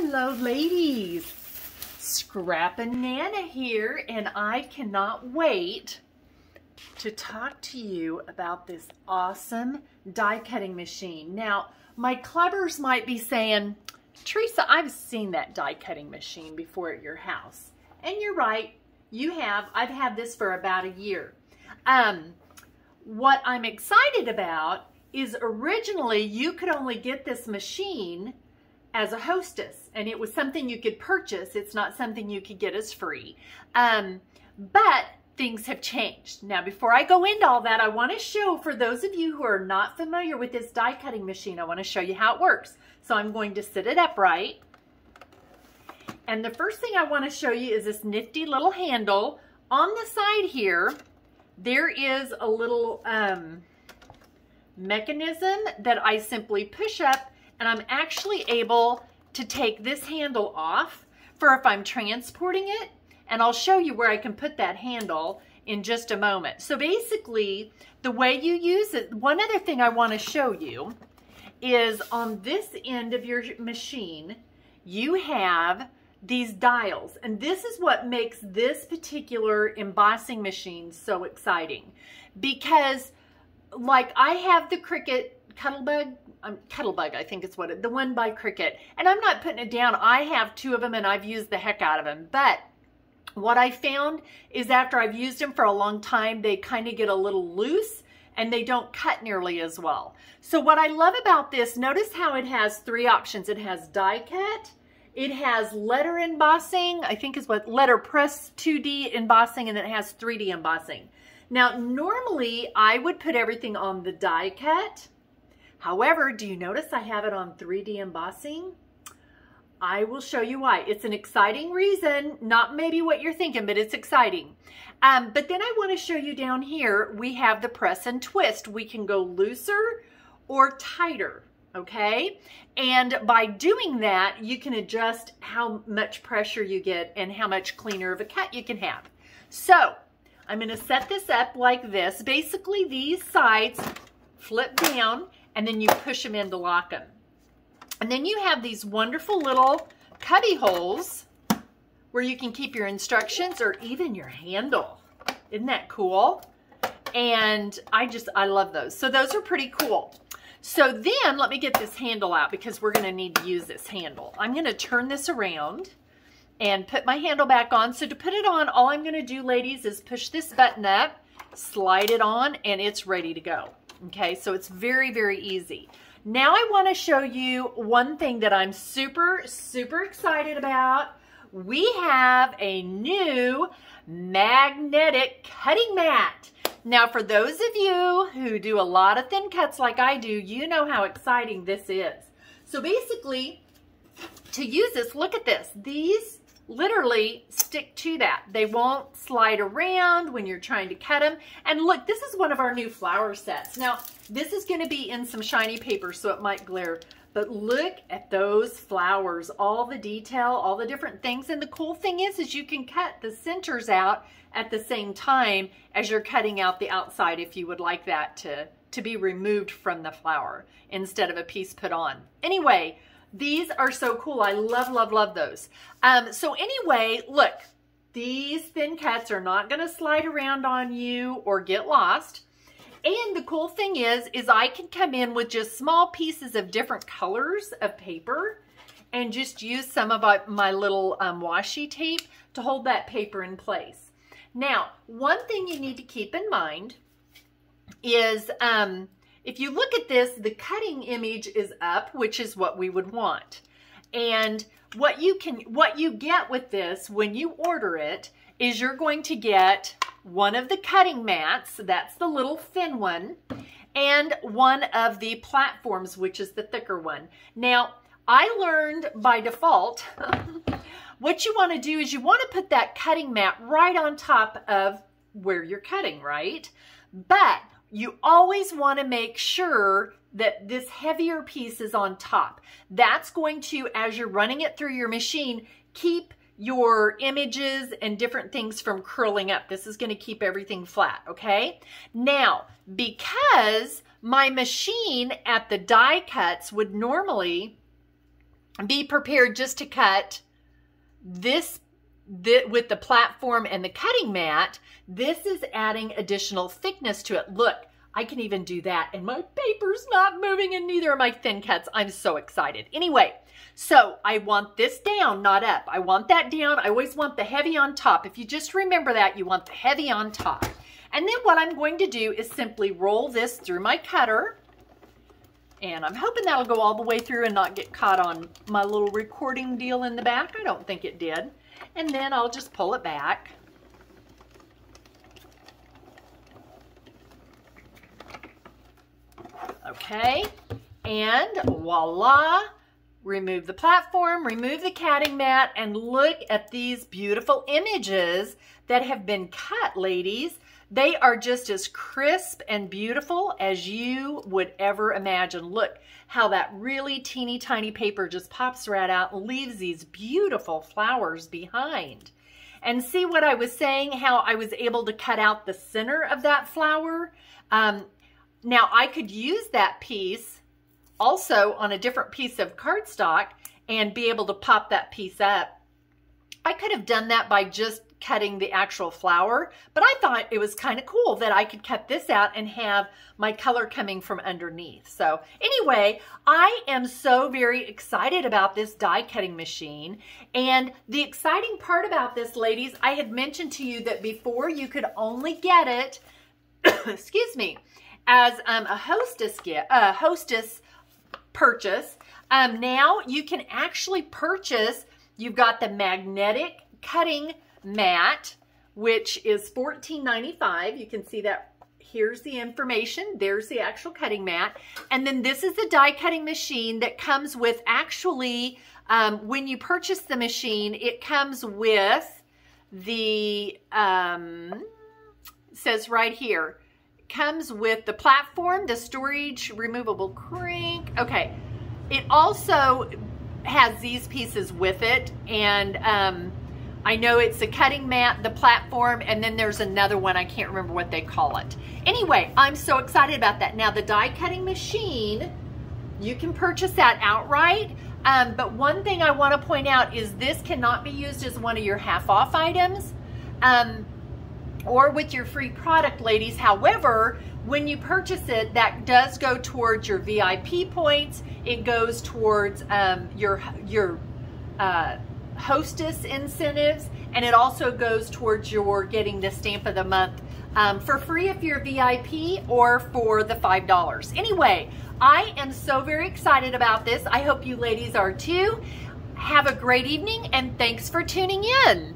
Hello ladies, Scrap and Nana here, and I cannot wait to talk to you about this awesome die cutting machine. Now, my clubbers might be saying, Teresa, I've seen that die cutting machine before at your house. And you're right, you have. I've had this for about a year. What I'm excited about is originally you could only get this machine as a hostess, and it was something you could purchase. It's not something you could get as free. But things have changed. Now, before I go into all that, I want to show, for those of you who are not familiar with this die cutting machine, I want to show you how it works. So I'm going to sit it upright. And the first thing I want to show you is this nifty little handle. On the side here, there is a little mechanism that I simply push up, and I'm actually able to take this handle off for if I'm transporting it. And I'll show you where I can put that handle in just a moment. So basically, the way you use it, one other thing I want to show you is on this end of your machine, you have these dials. And this is what makes this particular embossing machine so exciting. Because like I have the Cricut Kettlebug, I think it's what the one by Cricut, and I'm not putting it down. I have two of them and I've used the heck out of them. But what I found is after I've used them for a long time, they kind of get a little loose and they don't cut nearly as well. So what I love about this, notice how it has three options. It has die cut, it has letter embossing, I think is what, letter press 2D embossing, and then it has 3D embossing. Now, normally I would put everything on the die cut. However, do you notice I have it on 3D embossing? I will show you why. It's an exciting reason, not maybe what you're thinking, but it's exciting. But then I want to show you down here, we have the press and twist. We can go looser or tighter, okay? And by doing that, you can adjust how much pressure you get and how much cleaner of a cut you can have. So I'm going to set this up like this. Basically, these sides flip down, and then you push them in to lock them. And then you have these wonderful little cubby holes where you can keep your instructions or even your handle. Isn't that cool? And I love those. So those are pretty cool. So then let me get this handle out because we're going to need to use this handle. I'm going to turn this around and put my handle back on. So to put it on, all I'm going to do, ladies, is push this button up, slide it on, and it's ready to go. Okay, so it's very, very easy. Now I want to show you one thing that I'm super, super excited about. We have a new magnetic cutting mat. Now, for those of you who do a lot of thin cuts like I do, you know how exciting this is. So basically, to use this, look at this. These literally stick to that. They won't slide around when you're trying to cut them. And look, this is one of our new flower sets. Now, this is going to be in some shiny paper, so it might glare. But look at those flowers, all the detail, all the different things. And the cool thing is you can cut the centers out at the same time as you're cutting out the outside if you would like that to be removed from the flower instead of a piece put on. Anyway, these are so cool. I love, love, love those. So anyway, look, these thin cuts are not going to slide around on you or get lost. And the cool thing is I can come in with just small pieces of different colors of paper and just use some of my little washi tape to hold that paper in place. Now, one thing you need to keep in mind is if you look at this, the cutting image is up, which is what we would want. And what you get with this when you order it is you're going to get one of the cutting mats, that's the little thin one, and one of the platforms, which is the thicker one. Now, I learned by default, what you want to do is you want to put that cutting mat right on top of where you're cutting, right? But you always want to make sure that this heavier piece is on top. That's going to, as you're running it through your machine, keep your images and different things from curling up. This is going to keep everything flat, okay? Now, because my machine at the die cuts would normally be prepared just to cut this with the platform and the cutting mat. This is adding additional thickness to it. Look, I can even do that, and my paper's not moving, and neither are my thin cuts. I'm so excited. Anyway, so I want this down, not up. I want that down. I always want the heavy on top. If you just remember that, you want the heavy on top. And then what I'm going to do is simply roll this through my cutter. And I'm hoping that'll go all the way through and not get caught on my little recording deal in the back. I don't think it did. And then I'll just pull it back. Okay, and voila, remove the platform, remove the catting mat, and look at these beautiful images that have been cut, ladies. They are just as crisp and beautiful as you would ever imagine. Look how that really teeny tiny paper just pops right out and leaves these beautiful flowers behind. And see what I was saying, how I was able to cut out the center of that flower? Now I could use that piece also on a different piece of cardstock and be able to pop that piece up. I could have done that by just cutting the actual flower, but I thought it was kind of cool that I could cut this out and have my color coming from underneath. So anyway, I am so very excited about this die cutting machine. And the exciting part about this, ladies, I had mentioned to you that before you could only get it, excuse me, as a hostess purchase. Now you can actually purchase, you've got the magnetic cutting mat, which is $14.95. You can see that. Here's the information. There's the actual cutting mat. And then this is the die cutting machine that comes with, actually, when you purchase the machine, it comes with the, says right here, comes with the platform, the storage, removable crank. Okay, it also has these pieces with it, and I know it's the cutting mat, the platform, and then there's another one, I can't remember what they call it. Anyway, I'm so excited about that. Now the die cutting machine, you can purchase that outright, but one thing I want to point out is this cannot be used as one of your half off items. Or with your free product, ladies. However, when you purchase it, that does go towards your VIP points. It goes towards your hostess incentives, and it also goes towards your getting the stamp of the month for free if you're VIP, or for the $5. Anyway, I am so very excited about this. I hope you ladies are too. Have a great evening, and thanks for tuning in.